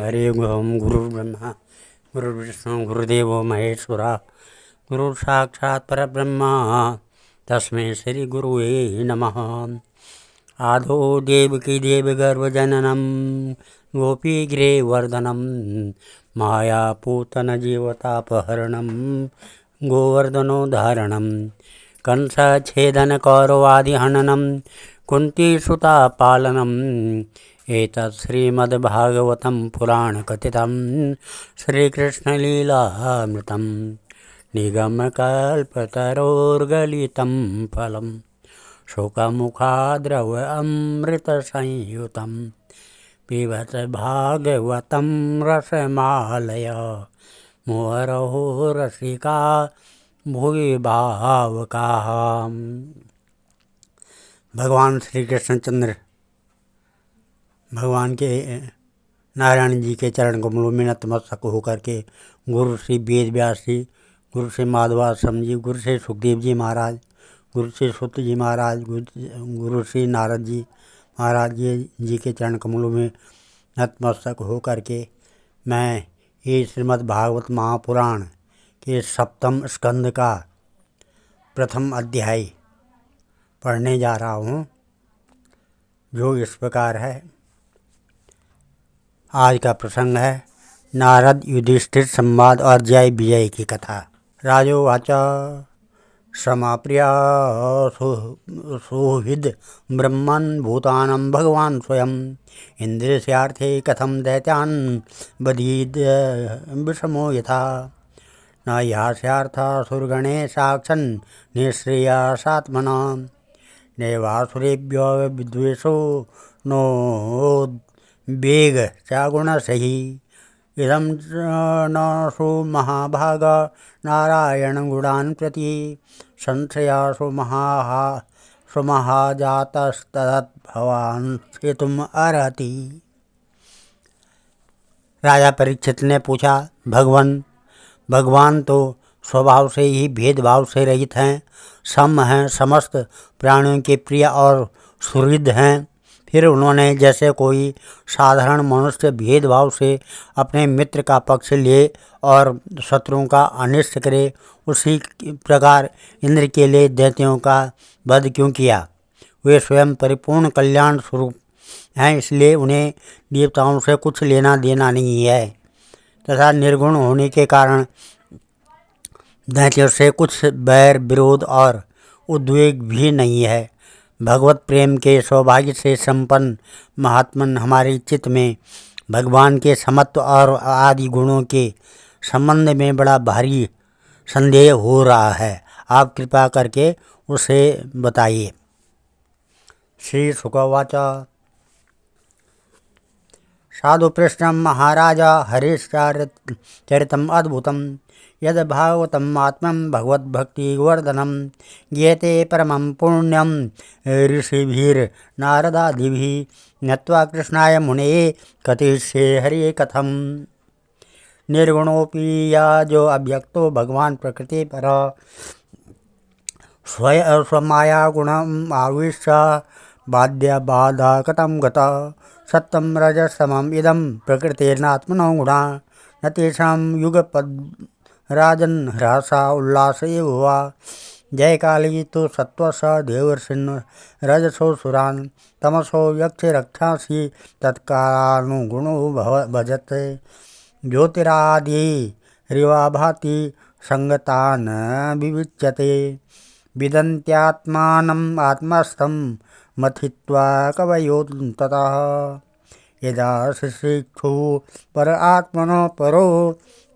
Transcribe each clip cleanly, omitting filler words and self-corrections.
हरि ओम। गुरुर्ब्रह्मा गुरुर्विष्णु गुरुदेवो महेश्वरा, गुरु साक्षात् परब्रह्म तस्मै श्री गुरुवे नमः। आदौ देवकी देवगर्भजननं गोपीगिरिवर्धनं मायापूतन जीवतापहरणं गोवर्धनोद्धारणं कंसच्छेदनकौरवादिहननं कुन्तीसुतापालनम् एतत् श्रीमद्भागवतं पुराणकथितं श्रीकृष्णलीलामृतं निगमकल्पतरोर्गलितं फलं शुकमुखाद्रवमृतसंयुतं पिबत भागवतं रसमालया मुहुरहो रसिका भुवि भावुकाः। भगवान श्री कृष्णचंद्र भगवान के नारायण जी के चरण कमलों में नतमस्तक होकर के गुरु श्री वेद व्यास जी, गुरु श्री माधवाश्रम जी, गुरु श्री सुखदेव जी महाराज, गुरु श्री सुत जी महाराज, गुरु श्री नारद जी महाराज जी के चरण कमलों में नतमस्तक होकर के मैं ये श्रीमद् भागवत महापुराण के सप्तम स्कंद का प्रथम अध्याय पढ़ने जा रहा हूँ, जो इस प्रकार है। आज का प्रसंग है नारद युधिष्ठिर संवाद और जय विजय की कथा। राजोवाच समाप्रिया सुहृद ब्रह्मन् भूतानं भगवान् स्वयं इन्द्रियार्थे कथं दैत्यान् बधीद विषमो यथा न यास्यार्था सुरगणे साक्षन् निःश्रेयसात्मना नैवासुरेभ्यो विद्वेषो नो वेग चागुणसहि इदं न सुमहाभाग नारायण गुणान् प्रति संशया सुमहाजातस्तद्भवान् हेतुम् अर्हति। राजा परीक्षित ने पूछा, भगवान तो स्वभाव से ही भेदभाव से रहित हैं, सम हैं, समस्त प्राणियों के प्रिय और सुहृद हैं। फिर उन्होंने जैसे कोई साधारण मनुष्य भेदभाव से अपने मित्र का पक्ष ले और शत्रुओं का अनिष्ट करे, उसी प्रकार इंद्र के लिए दैत्यों का वध क्यों किया। वे स्वयं परिपूर्ण कल्याण स्वरूप हैं, इसलिए उन्हें देवताओं से कुछ लेना देना नहीं है तथा निर्गुण होने के कारण दैत्यों से कुछ बैर विरोध और उद्वेग भी नहीं है। भगवत प्रेम के सौभाग्य से संपन्न महात्मन हमारे चित्त में भगवान के समत्व और आदि गुणों के संबंध में बड़ा भारी संदेह हो रहा है। आप कृपा करके उसे बताइए। श्री शुकवाच साधु पृष्ठं महाराज हरिश्चरितम् अद्भुतं यद भागवतम् आत्मं भगवद्भक्तिवर्धनं ज्ञेते परमं पुण्यं ऋषिभिर्नारदादिभिः नत्वा कृष्णाय मुनये कथयिष्ये हरि कथम्। निर्गुणोऽपि या जो अव्यक्तो भगवान प्रकृति पर स्वमाया गुणम् आविश्य बाध्य बाधा कथं गता सत्यं रजस्तमम् इदं प्रकृतेर्नात्मनो गुणा न तेषां युगपद् राजन् ह्रासा उल्लास एव वा। जय काली तो सत्वस देवर्षिन् रजसो सुरान् तमसो यक्ष रक्षांसि तत्कालानुगुणो भजते ज्योतिरादि रिवा भाति संगतान् विविच्यते विदन्त्यात्मानम् आत्मस्थं मथित्वा कवयो ततः यदा शिक्षु पर आत्मनो परो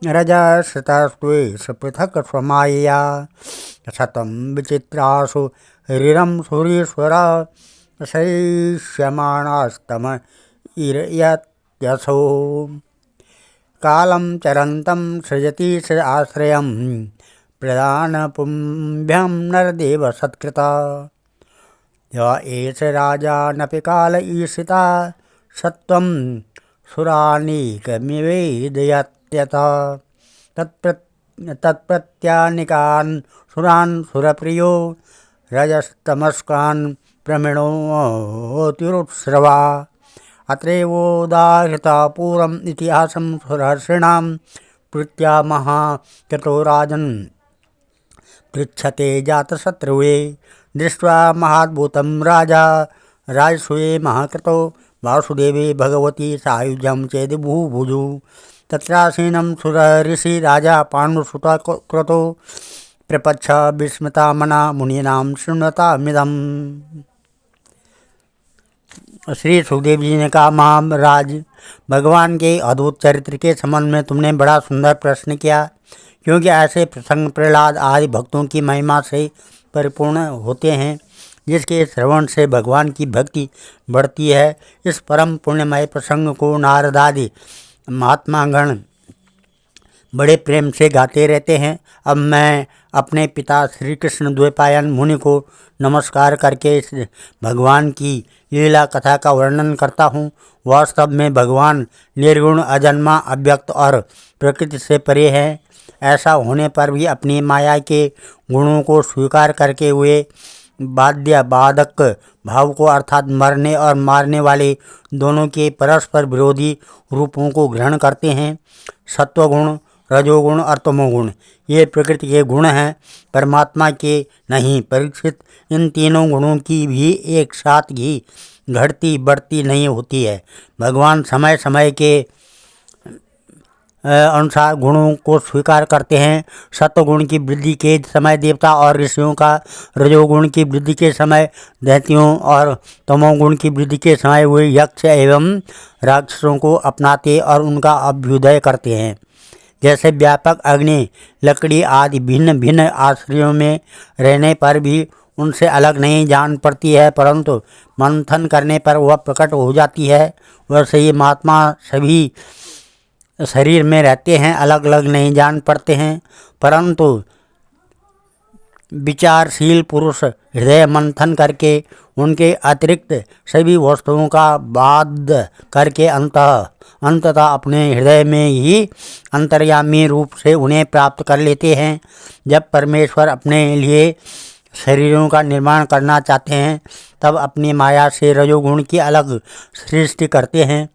रजस्तस्त्वेष पृथक् स्वमायया शतं विचित्रासु हरिरं सुरीश्वरा शैष्यमाणास्तम इरयत्यसो कालं चरन्तं सृजति स आश्रयं प्रदानपुंभ्यं नरदेव सत्कृता य एष राजानपि काल ईशिता सत्वं सुरानीकमिवेदयत्यथा तत्प्रत्यानिकान् सुरान् सुरप्रियो रजस्तमस्कान् प्रमिणोतिरुत्स्रवा अत्रैवोदाहृता पूर्वम् इतिहासं सुरर्षिणां प्रीत्यामः कृतो राजन् पृच्छते जातशत्रुवे दृष्ट्वा महाद्भुतं राजा राजसूये महाकृतो वासुदेवे भगवती सायुज्यं चेद्भुभुजु तत्रासीनं सुरऋषि राजा पाण्डुसुता कृतो प्रपच्छ विस्मता मना मुनीनां शृण्वतामिदम्। श्री सुखदेव जी ने कहा, महाराज, भगवान के अद्भुत चरित्र के संबंध में तुमने बड़ा सुंदर प्रश्न किया, क्योंकि ऐसे प्रसंग प्रहलाद आदि भक्तों की महिमा से परिपूर्ण होते हैं, जिसके श्रवण से भगवान की भक्ति बढ़ती है। इस परम पुण्यमय प्रसंग को नारद आदि महात्मागण बड़े प्रेम से गाते रहते हैं। अब मैं अपने पिता श्री कृष्ण द्वैपायन मुनि को नमस्कार करके इस भगवान की लीला कथा का वर्णन करता हूँ। वास्तव में भगवान निर्गुण, अजन्मा, अव्यक्त और प्रकृति से परे हैं। ऐसा होने पर भी अपनी माया के गुणों को स्वीकार करके वे बाध्य बाधक भाव को अर्थात मरने और मारने वाले दोनों के परस्पर विरोधी रूपों को ग्रहण करते हैं। सत्वगुण, रजोगुण और तमोगुण ये प्रकृति के गुण हैं, परमात्मा के नहीं। परीक्षित, इन तीनों गुणों की भी एक साथ ही घटती बढ़ती नहीं होती है। भगवान समय समय के अनुसार गुणों को स्वीकार करते हैं। सत्वगुण की वृद्धि के समय देवता और ऋषियों का, रजोगुण की वृद्धि के समय दैत्यों और तमोगुण की वृद्धि के समय वे यक्ष एवं राक्षसों को अपनाते और उनका अभ्युदय करते हैं। जैसे व्यापक अग्नि, लकड़ी आदि भिन्न भिन्न आश्रयों में रहने पर भी उनसे अलग नहीं जान पड़ती है, परंतु मंथन करने पर वह प्रकट हो जाती है। वैसे ही महात्मा सभी शरीर में रहते हैं, अलग अलग नहीं जान पड़ते हैं, परंतु विचारशील पुरुष हृदय मंथन करके उनके अतिरिक्त सभी वस्तुओं का बाध करके अंततः अपने हृदय में ही अंतर्यामी रूप से उन्हें प्राप्त कर लेते हैं। जब परमेश्वर अपने लिए शरीरों का निर्माण करना चाहते हैं, तब अपनी माया से रजोगुण की अलग सृष्टि करते हैं।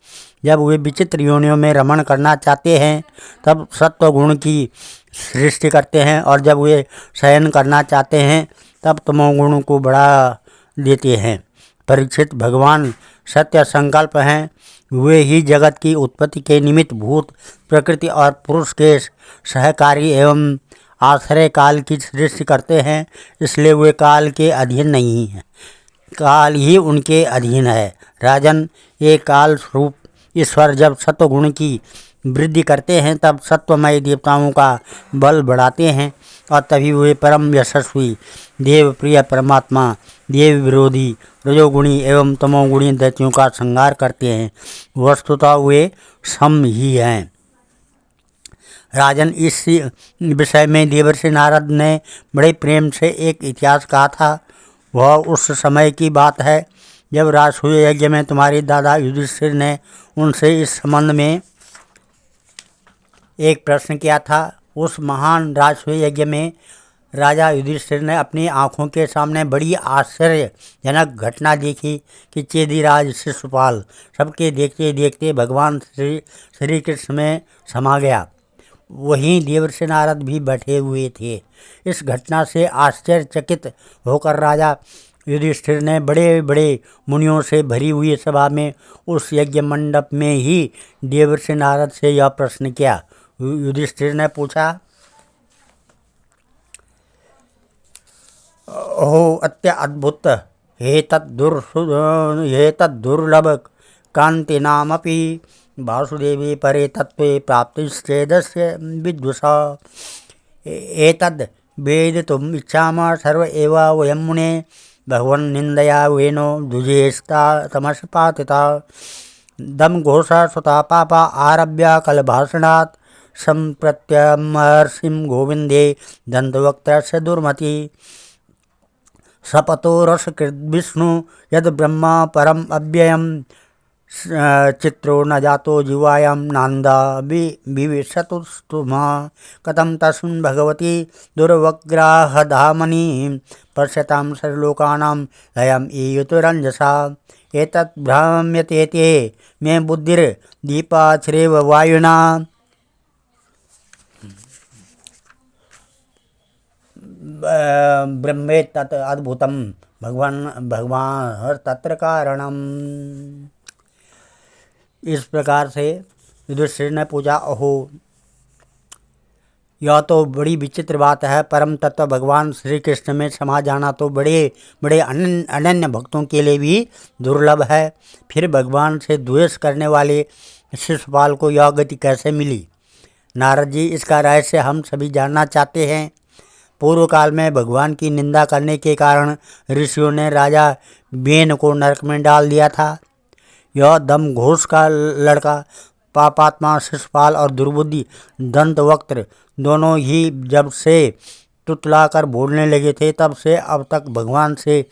जब वे विचित्र योनियों में रमण करना चाहते हैं, तब सत्वगुण की सृष्टि करते हैं, और जब वे शयन करना चाहते हैं, तब तमोगुण को बढ़ा देते हैं। परीक्षित, भगवान सत्य संकल्प हैं। वे ही जगत की उत्पत्ति के निमित्त भूत, प्रकृति और पुरुष के सहकारी एवं आश्रय काल की सृष्टि करते हैं। इसलिए वे काल के अधीन नहीं हैं, काल ही उनके अधीन है। राजन, ये काल स्वरूप ईश्वर जब सत्वगुण की वृद्धि करते हैं, तब सत्वमय देवताओं का बल बढ़ाते हैं, और तभी वे परम यशस्वी देव प्रिय परमात्मा देव विरोधी रजोगुणी एवं तमोगुणी दैत्यों का संहार करते हैं। वस्तुतः वे सम ही हैं। राजन, इस विषय में देवर्षि नारद ने बड़े प्रेम से एक इतिहास कहा था। वह उस समय की बात है जब राजसूय यज्ञ में तुम्हारे दादा युधिष्ठिर ने उनसे इस संबंध में एक प्रश्न किया था। उस महान राजसूय यज्ञ में राजा युधिष्ठिर ने अपनी आँखों के सामने बड़ी आश्चर्यजनक घटना देखी कि चेदीराज शिशुपाल सबके देखते देखते भगवान श्री कृष्ण में समा गया। वहीं देवर्षि नारद भी बैठे हुए थे। इस घटना से आश्चर्यचकित होकर राजा युधिष्ठिर ने बड़े बड़े मुनियों से भरी हुई सभा में उस यज्ञ मंडप में ही देवर्षि नारद से यह प्रश्न किया। युधिष्ठिर ने पूछा, ओहो अत्य अद्भुत हे तद्दुर्लभ कांति नामपि वासुदेवी परे तत्वे प्राप्तिश्चेदस्य विद्वषा एतद् वेदितुम् इच्छामः सर्व एव वयं मुने भगवन् निन्दया वेनो द्विजेस्ता तमस्पातिता दम घोषा सुता पापा आरभ्य कलभाषणात् संप्रत्यमर्षिं गोविंदे दन्तवक्त्रस्य दुर्मति सपतो रसकृत विष्णु यद ब्रह्म परम अव्ययम चित्रो न जातो जीवायां नान्दा विविशतुस्तुमा कथं तस्मिन् भगवती दुर्वग्राहधामनि पश्यतां सर्वलोकानां लयम् ईयुतुरञ्जसा एतत् भ्राम्यते ते मे बुद्धिर दीपाश्रेव वायुना। ब्रह्मेत तत् अद्भुतम भगवान तत्र कारणम। इस प्रकार से युधिष्ठिर ने पूछा, ओहो, यह तो बड़ी विचित्र बात है। परम तत्व भगवान श्री कृष्ण में समा जाना तो बड़े बड़े अनन्य भक्तों के लिए भी दुर्लभ है। फिर भगवान से द्वेष करने वाले शिशुपाल को यह गति कैसे मिली? नारद जी, इसका रहस्य हम सभी जानना चाहते हैं। पूर्व काल में भगवान की निंदा करने के कारण ऋषियों ने राजा बेन को नरक में डाल दिया था। यह दमघोष का लड़का पापात्मा शिशुपाल और दुर्बुद्धि दंतवक्त्र दोनों ही जब से तुतलाकर बोलने लगे थे तब से अब तक भगवान से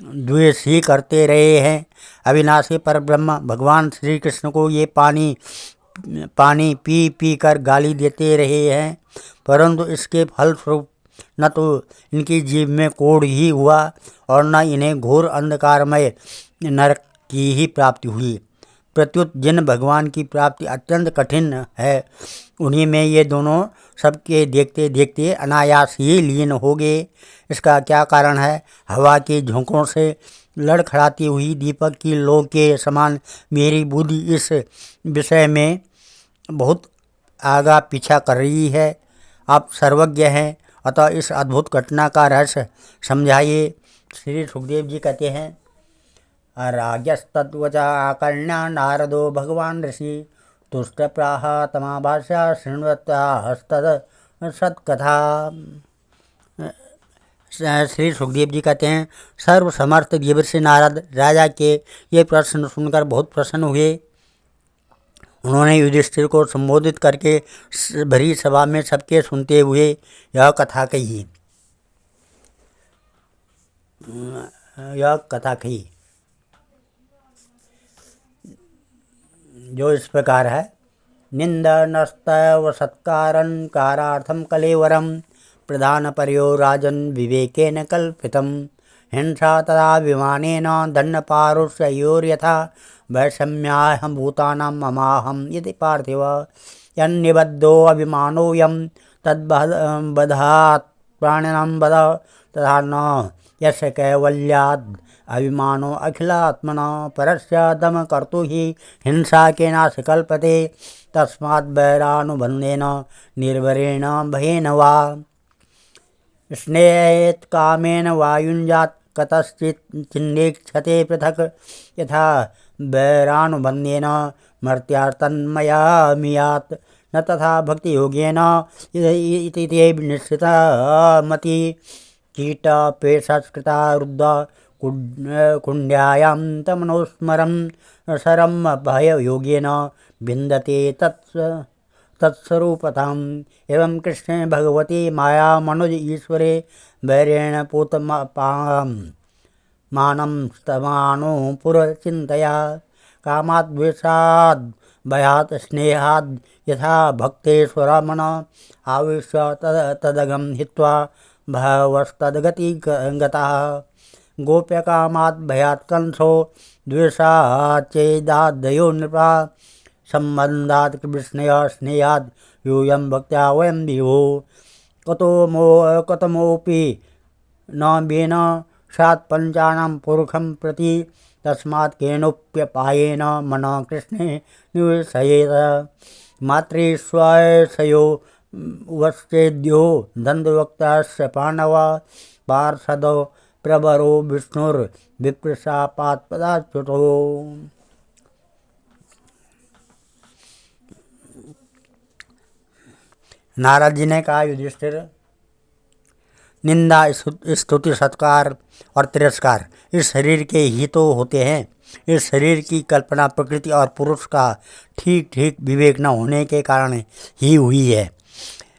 द्वेष ही करते रहे हैं। अविनाशी परब्रह्म भगवान श्री कृष्ण को ये पानी पी पी कर गाली देते रहे हैं, परंतु इसके फलस्वरूप न तो इनकी जीभ में कोढ़ ही हुआ और न इन्हें घोर अंधकारमय नरक की ही प्राप्ति हुई। प्रत्युत जिन भगवान की प्राप्ति अत्यंत कठिन है, उन्हीं में ये दोनों सबके देखते देखते अनायास ही लीन हो गए। इसका क्या कारण है? हवा के झोंकों से लड़खड़ाती हुई दीपक की लौ के समान मेरी बुद्धि इस विषय में बहुत आगा पीछा कर रही है। आप सर्वज्ञ हैं, अतः इस अद्भुत घटना का रहस्य समझाइए। श्री सुखदेव जी कहते हैं, राजस्तद्वचा आकर्ण्य नारदो भगवान ऋषि तुष्ट प्राह तमाभाष्या शृण्वता हस्तद सत्कथा। श्री सुखदेव जी कहते हैं, सर्वसमर्थ देवर्षि नारद राजा के ये प्रश्न सुनकर बहुत प्रसन्न हुए। उन्होंने युधिष्ठिर को संबोधित करके भरी सभा में सबके सुनते हुए यह कथा कही। जो इस प्रकार है, निंदनस्तव सत्कारं कारार्थं कलेवरं प्रधान पर्यो राजन विवेकेन कल्पितम हिंसा तदा विमानेन दंडपारुष्योर्यथा वैषम्याहं भूतानां ममाहं यदि पार्थिव यन्निबद्धो अभिमानोऽयं तद्बधात् प्राणिनां बध तथा न यस्य कैवल्याद् अभिमानो अखिलात्मना परस्य दम कर्तु ही हिंसा के नाश कल्पते तस्माद् वैरानुबंधेन निर्भरेण भयेन वा स्नेहेत कामेन वायुंजात कतश्चित् चिन्नेक्षते पृथक् यथा वैरानुबंधेन मर्त्यार्तन्मया मियात् न तथा भक्ति योगेन इति निश्चिता मति कीटपेशस्कृता रुद्ध कुंड्यायां तमनोस्मरं शरम भय योगेन विन्दते तत्स्वरूपताम् एवं कृष्णे भगवती माया मनुज ईश्वरे वैरेण पूतपां मानं स्तमानो पुरचिन्तया कामाद् द्वेषाद् भयात् स्नेहाद् यथा भक्तेश्वरमन आविश्य तदगं हित्वा भवस्तद्गति गतः गोप्यकामाद् भयात् कंसो द्वेषाच्चेदादयो नृपा सम्बन्धात् कृष्णया स्नेहाद् यूयं भक्त्या वयं विभो कतमोऽपि न वेन स्यात् पंचानां पुरुषं प्रति तस्मात् केनोप्यपायेन मनः कृष्णे निवेशयेत् मातृस्वशयो वश्चेद्यो दंडवक्तस्य पाण्डव पार्षदो प्रवरो विष्णुर्विप्रशापात् पदाच्युतो। नारद जी ने कहा, युधिष्ठिर, निंदा स्तुति सत्कार और तिरस्कार इस शरीर के ही तो होते हैं। इस शरीर की कल्पना प्रकृति और पुरुष का ठीक ठीक विवेक न होने के कारण ही हुई है।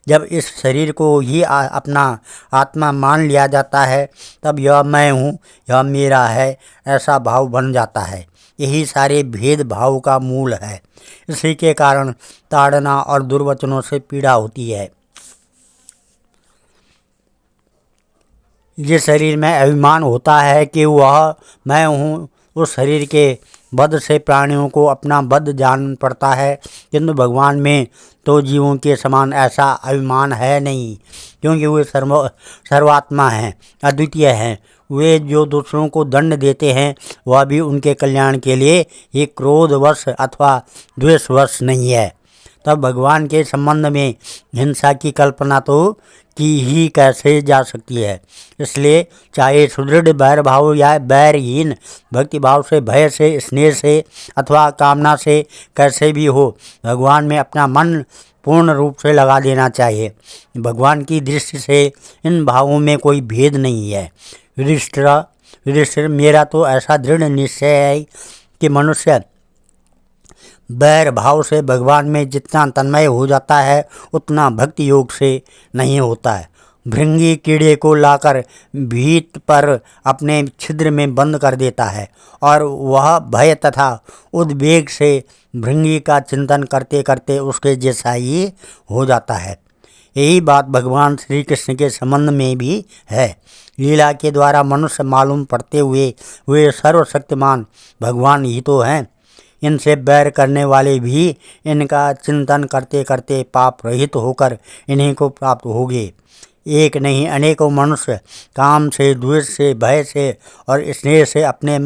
जब इस शरीर को ही अपना आत्मा मान लिया जाता है तब यह मैं हूँ, यह मेरा है, ऐसा भाव बन जाता है। यही सारे भेदभाव का मूल है। इसी के कारण ताड़ना और दुर्वचनों से पीड़ा होती है। जिस शरीर में अभिमान होता है कि वह मैं हूँ, उस शरीर के वध से प्राणियों को अपना वध जान पड़ता है, किंतु भगवान में तो जीवों के समान ऐसा अभिमान है नहीं, क्योंकि वे सर्वात्मा हैं, अद्वितीय हैं। वे जो दूसरों को दंड देते हैं वह भी उनके कल्याण के लिए ही क्रोधवश अथवा द्वेषवश नहीं है। तब भगवान के संबंध में हिंसा की कल्पना तो की ही कैसे जा सकती है। इसलिए चाहे सुदृढ़ बैर भाव या बैरहीन भक्ति भाव से, भय से, स्नेह से अथवा कामना से कैसे भी हो, भगवान में अपना मन पूर्ण रूप से लगा देना चाहिए। भगवान की दृष्टि से इन भावों में कोई भेद नहीं है। युधिष्ठिर, मेरा तो ऐसा दृढ़ निश्चय है कि मनुष्य बैर भाव से भगवान में जितना तन्मय हो जाता है उतना भक्ति योग से नहीं होता है। भृंगी कीड़े को लाकर भीत पर अपने छिद्र में बंद कर देता है और वह भय तथा उद्वेग से भृंगी का चिंतन करते करते उसके जैसा ही हो जाता है। यही बात भगवान श्री कृष्ण के संबंध में भी है। लीला के द्वारा मनुष्य मालूम पड़ते हुए वे सर्वशक्तिमान भगवान ही तो हैं। इनसे बैर करने वाले भी इनका चिंतन करते करते पाप रहित होकर इन्हीं को प्राप्त होंगे। एक नहीं अनेकों मनुष्य काम से, द्वेष से, भय से और स्नेह से अपने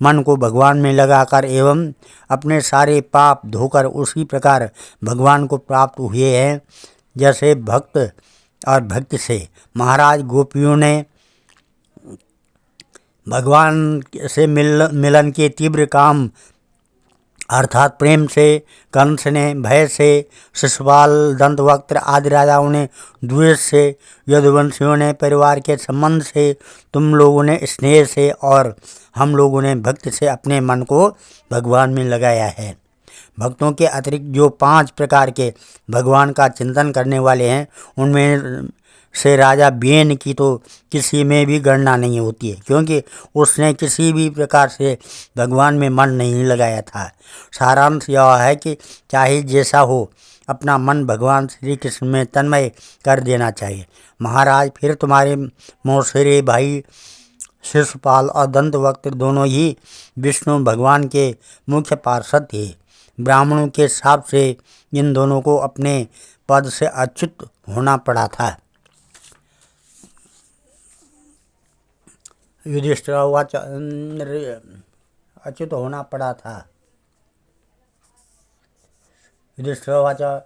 मन को भगवान में लगाकर एवं अपने सारे पाप धोकर उसी प्रकार भगवान को प्राप्त हुए हैं जैसे भक्त और भक्ति से। महाराज गोपियों ने भगवान से मिलन के तीव्र काम अर्थात प्रेम से, कंस ने भय से, शिशुपाल, दंतवक्त्र आदि राजाओं ने द्वेष से, यदुवंशियों ने परिवार के संबंध से, तुम लोगों ने स्नेह से और हम लोगों ने भक्ति से अपने मन को भगवान में लगाया है। भक्तों के अतिरिक्त जो 5 प्रकार के भगवान का चिंतन करने वाले हैं उनमें से राजा बेन की तो किसी में भी गणना नहीं होती है, क्योंकि उसने किसी भी प्रकार से भगवान में मन नहीं लगाया था। सारांश यह है कि चाहे जैसा हो अपना मन भगवान श्री कृष्ण में तन्मय कर देना चाहिए। महाराज, फिर तुम्हारे मौसेरे भाई शिशुपाल और दंतवक्त्र दोनों ही विष्णु भगवान के मुख्य पार्षद थे। ब्राह्मणों के शाप से इन दोनों को अपने पद से अच्युत होना पड़ा था। युधिष्ठिर अच्युत होना पड़ा था। युधिष्ठिर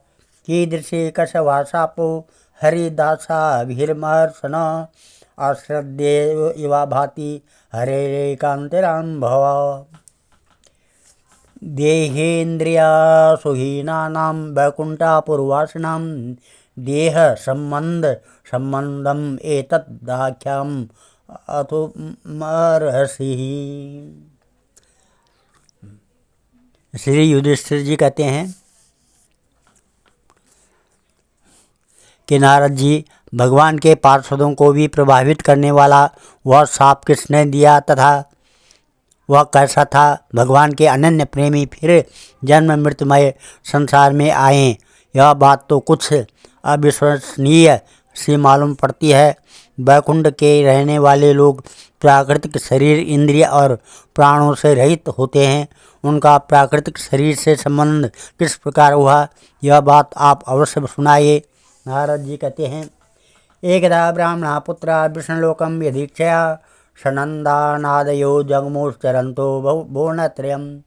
कीदृशी कशवाशापो हरिदासाभिर्मर्शन आश्रद्धेव इवा भाति हरेकांतिराम भव देहेन्द्रियासुहीनानां वैकुंठापुरवासिनां देह संबंधम एतद्दाख्यम अतो मर्हसि। श्री युधिष्ठिर जी कहते हैं कि नारद जी, भगवान के पार्षदों को भी प्रभावित करने वाला वह शाप किसने दिया तथा वह कैसा था? भगवान के अनन्य प्रेमी फिर जन्म मृत्युमय संसार में आए, यह बात तो कुछ अविश्वसनीय सी मालूम पड़ती है। वैकुंठ के रहने वाले लोग प्राकृतिक शरीर, इंद्रिय और प्राणों से रहित होते हैं। उनका प्राकृतिक शरीर से संबंध किस प्रकार हुआ, यह बात आप अवश्य सुनाइए। नारद जी कहते हैं, एकदा ब्राह्मणा पुत्रा विष्णुलोकम यदीक्षया सनंदानादयो जगमुश्चरन्तो भुवनत्रयम्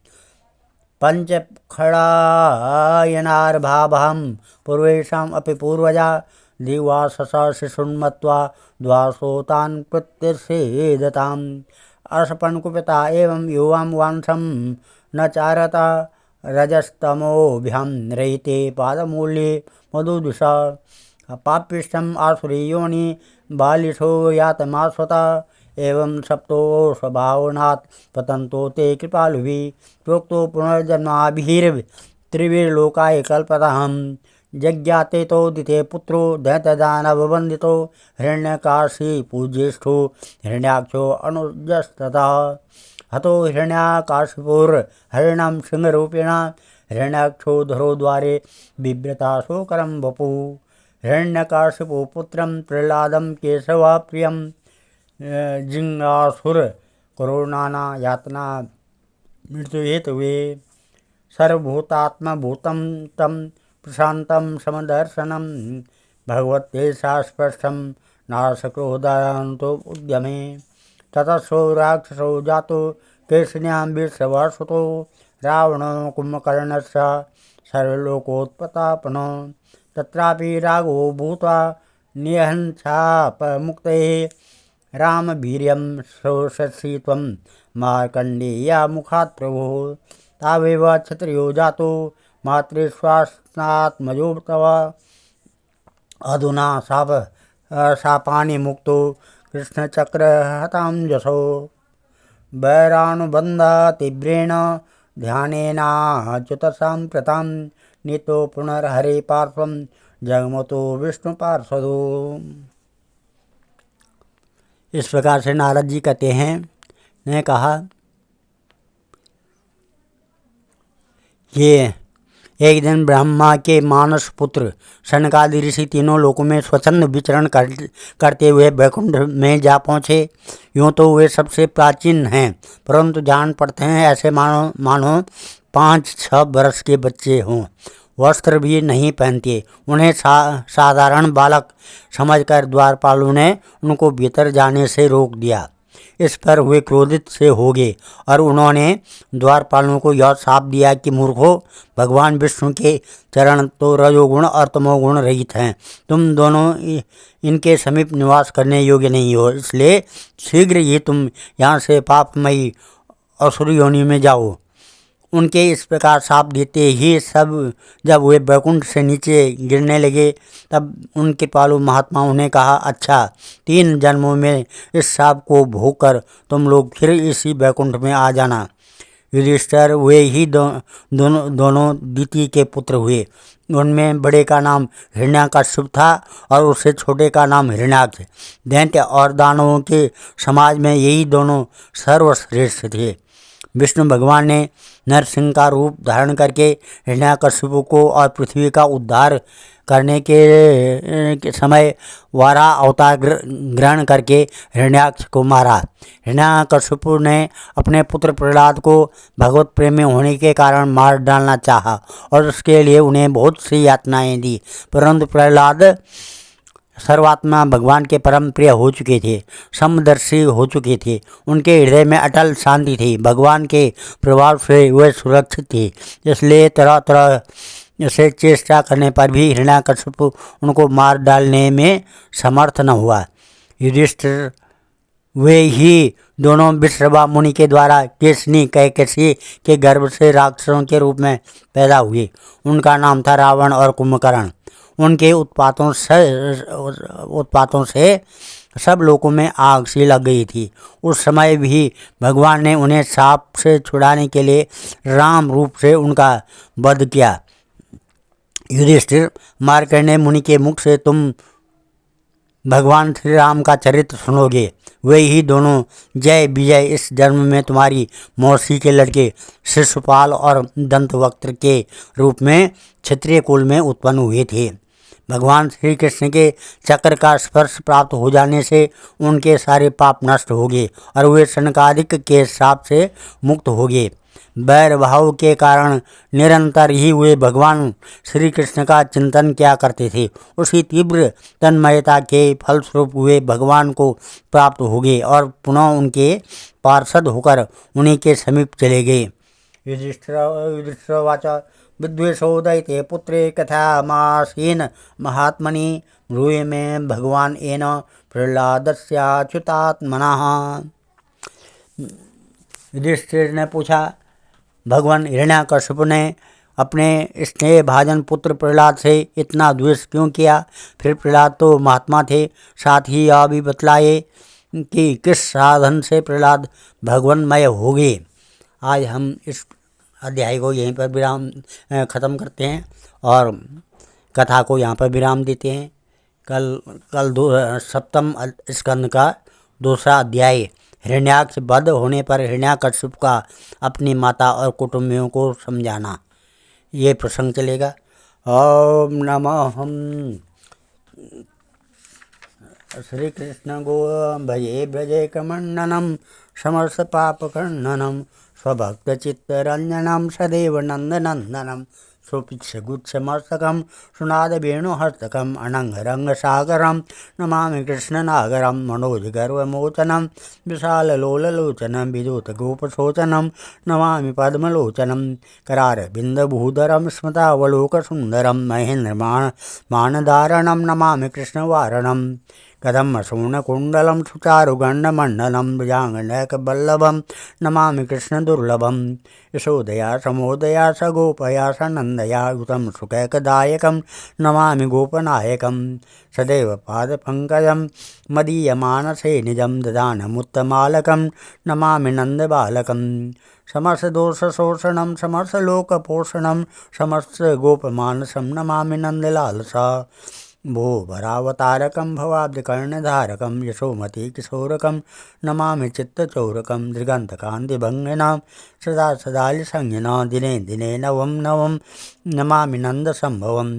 पंचखड़ायनार्भावहं पूर्वेषाम् अपि पूर्वजा दिवासस शिशुन्मत्वा द्वासोतान् प्रत्यसेदताम् अर्षपणकुपिता एवं युवां वांसं न चारता रजस्तमोभ्यां रहिते पादमूल्ये मधुदुषा पापिष्ठम् आसुरीयोनि बालिशो यातमास्वता एवं सप्तो स्वभावनात् पतन्तो ते कृपालुभिः प्रोक्तो पुनर्जन्माभिर्त्रिभिर्लोकाय कल्पताहं जज्ञाते तो दिते पुत्रो दैत्यदानववन्दितो हिरण्यकाशिपूज्येष्ठो हिरण्याक्षो अनुजस्ततः हतो हिरण्याकाशिपुर्हरिणं सिंहरूपेण हिरण्याक्षो धरो द्वारे बिभ्रता शोकरं वपुः हिरण्यकाशिपुपुत्रं प्रह्लादं केशवप्रियं जिंगासुर करुणाना यातना मृत्यु हेतुवे सर्वभूतात्मभूतं तं प्रशान्तं समदर्शनं भगवते स्पष्टं नाशक्रोधान्तो उद्यमे ततसो राक्षसो जातो केशिन्यां विश्वसुतो रावणो कुम्भकर्णस्य सर्वलोकोत्पतापनो तत्रापि राघवो भूत्वा निहंसापमुक्तये रामवीर्यं शोषसि त्वं मार्कण्डेयामुखात् प्रभो तावेव क्षत्रियो जातो मातृश्वासनात्मजो तव अधुना शापानि मुक्तो कृष्णचक्रहतां यशो वैरानुबन्धा तीव्रेण ध्यानेनाच्युतसां प्रतां नीतो पुनर्हरे पार्श्वं जगमतो विष्णु पार्षदो। इस प्रकार से नारद जी कहते हैं, ने कहा ये एक दिन ब्रह्मा के मानस पुत्र सनकादि ऋषि तीनों लोकों में स्वच्छंद विचरण करते हुए वैकुंठ में जा पहुँचे। यूँ तो वे सबसे प्राचीन हैं, परंतु जान पड़ते हैं ऐसे मानो 5-6 वर्ष के बच्चे हों। वस्त्र भी नहीं पहनते। उन्हें साधारण बालक समझकर द्वारपालों ने उनको भीतर जाने से रोक दिया। इस पर वे क्रोधित से हो गए और उन्होंने द्वारपालों को यह शाप दिया कि मूर्खों, भगवान विष्णु के चरण तो रजोगुण और तमोगुण रहित हैं। तुम दोनों इनके समीप निवास करने योग्य नहीं हो, इसलिए शीघ्र ही तुम यहाँ से पापमयी असुर योनि में जाओ। उनके इस प्रकार शाप देते ही जब वे बैकुंठ से नीचे गिरने लगे, तब उनके पालू महात्माओं ने कहा, अच्छा 3 जन्मों में इस शाप को भोग कर तुम लोग फिर इसी बैकुंठ में आ जाना। युधिष्ठिर वे ही दोनों दिति के पुत्र हुए। उनमें बड़े का नाम हिरण्याकश्यप था और उससे छोटे का नाम हिरण्याक्ष। दैत्य और दानवों के समाज में यही दोनों सर्वश्रेष्ठ थे। विष्णु भगवान ने नरसिंह का रूप धारण करके हिरण्याकश्यप को और पृथ्वी का उद्धार करने के समय वाराह अवतार ग्रहण करके हिरण्याक्ष को मारा। हिरण्याकश्यप ने अपने पुत्र प्रहलाद को भगवत प्रेमी होने के कारण मार डालना चाहा और उसके लिए उन्हें बहुत सी यातनाएं दी, परंतु प्रहलाद सर्वात्मा भगवान के परम प्रिय हो चुके थे, समदर्शी हो चुके थे। उनके हृदय में अटल शांति थी। भगवान के प्रभाव से वे सुरक्षित थे, इसलिए तरह तरह से चेष्टा करने पर भी हिरण्याकश्यप उनको मार डालने में समर्थ न हुआ। युधिष्ठिर वे ही दोनों विश्रवा मुनि के द्वारा केसनी कैकसी के गर्भ से राक्षसों के रूप में पैदा हुए। उनका नाम था रावण और कुंभकर्ण। उनके उत्पातों से सब लोगों में आग सी लग गई थी। उस समय भी भगवान ने उन्हें शाप से छुड़ाने के लिए राम रूप से उनका वध किया। युधिष्ठिर, मार्कंडेय मुनि के मुख से तुम भगवान श्री राम का चरित्र सुनोगे। वे ही दोनों जय विजय इस जन्म में तुम्हारी मौसी के लड़के शिशुपाल और दंतवक्त्र के रूप में क्षत्रिय कुल में उत्पन्न हुए थे। भगवान श्री कृष्ण के चक्र का स्पर्श प्राप्त हो जाने से उनके सारे पाप नष्ट हो गए और वे सनकादिक के श्राप से मुक्त हो गए। वैर भाव के कारण निरंतर ही वे भगवान श्री कृष्ण का चिंतन किया करते थे। उसी तीव्र तन्मयता के फलस्वरूप वे भगवान को प्राप्त हो गए और पुनः उनके पार्षद होकर उन्हीं के समीप चले गए। युधिष्ठिरवाच विद्वेषोदयते पुत्रे कथामासीन महात्मनि ब्रूहि मे भगवान येन प्रह्लादस्याच्युतात्मनः। युधिष्ठिर ने पूछा, भगवान हिरण्याकश्यप ने अपने स्नेह भाजन पुत्र प्रहलाद से इतना द्वेष क्यों किया? फिर प्रहलाद तो महात्मा थे। साथ ही यह भी बतलाए कि किस साधन से प्रहलाद भगवानमय हो गए। आज हम इस अध्याय को यहीं पर विराम ख़त्म करते हैं और कथा को यहाँ पर विराम देते हैं। कल सप्तम स्कंद का दूसरा अध्याय हिरण्याक्ष वध होने पर हिरण्याकश्यप का अपनी माता और कुटुंबियों को समझाना, ये प्रसंग चलेगा। ओम नमः श्रीकृष्ण गो भजे भजे कमण्डनं समस्त पापखण्डनं स्वभक्तचित्तरञ्जनं सदैव नन्दनन्दनं सुपिच्छगुच्छमस्तकं सुनादवेणुहस्तकम् अनङ्गरङ्गसागरं नमामि कृष्णनागरं मनोजगर्वमोचनं विशाललोललोचनं विदूतगोपशोचनं नमामि पद्मलोचनं करारविन्दभूधरं स्मृतावलोकसुन्दरं महेन्द्रमानधारणं नमामि कृष्णवारणं कदम्बसूर्णकुण्डलं सुचारुगण्डमण्डलं भुजाङ्गनकवल्लभं नमामि कृष्णदुर्लभं यशोदया समोदया स गोपया स नन्दया युतं सुखैकदायकं नमामि गोपनायकं सदैव पादपङ्कजं मदीयमानसे निजं ददानमुत्तमालकं नमामि नन्दबालकं समस्तदोषशोषणं समस्तलोकपोषणं समस्तगोपमानसं नमामि नन्दलालसा भो वरावतारकं भवाब्धिकर्णधारकं यशोमती किशोरकं नमामि चित्तचौरकं दृगन्तकान्तिभङ्गिनां सदा सदालिसंज्ञिना दिने दिने नवं नवं नमामि नन्दसम्भवं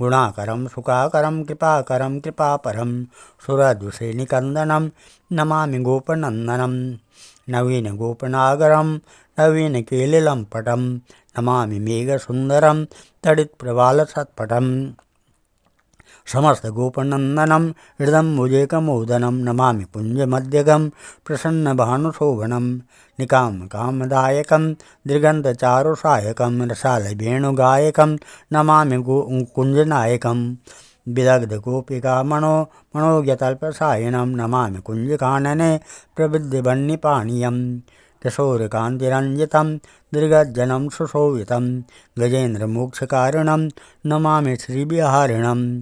गुणाकरं सुखाकरं कृपाकरं कृपापरं सुरदुषेनिकन्दनं नमामि गोपनन्दनं नवीनगोपनागरं नवीनकेलिलम्पटं नमामि मेघसुन्दरं तडित्प्रवालसत्पटम् समस्तगोपनन्दनं हृदम्बुजेकमोदनं नमामि कुञ्जमध्यगं प्रसन्नभानुशोभनं निकामकामदायकं दृगन्तचारुसायकं रसालवेणुगायकं नमामि कुञ्जनायकं विदग्धगोपिकामणोज्ञतल्पसायिनं नमामि कुञ्जकानने प्रविद्यवह्निपानीयं किशोरकान्तिरञ्जितं दृगज्जनं सुशोभितं गजेन्द्रमोक्षकारिणं नमामि श्रीविहारिणं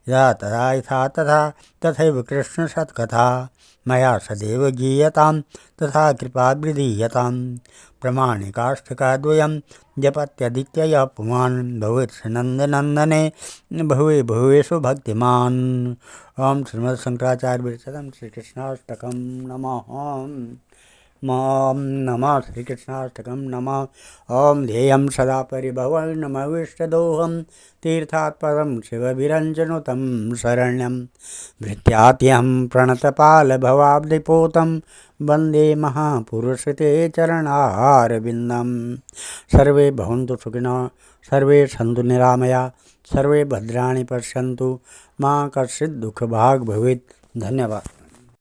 यदा तदा यथा तथा तथैव कृष्णसत्कथा मया सदैव गीयतां तथा कृपा विधीयतां प्रमाणिकाष्टकाद्वयं जपत्यदित्ययः पुमान् भवेत्सनन्दनन्दने भवे भवेषु भक्तिमान्। ओम श्रीमद्शंकराचार्य विरचितं श्रीकृष्णाष्टकं नमः। मां नमः श्रीकृष्णाष्टकं नमः। ओम ध्येयं सदा परिभवन्नमविष्टदोहं तीर्थात्पदं शिवविरञ्जनुतं शरण्यं भृत्यात्यहं प्रणतपालभवाब्धिपोतं वन्दे महापुरुषते चरणारविन्दं। सर्वे भवन्तु सुखिनः, सर्वे सन्तु निरामया, सर्वे भद्राणि पश्यन्तु, मा कश्चित् दुःखभाग् भवेत्। धन्यवाद।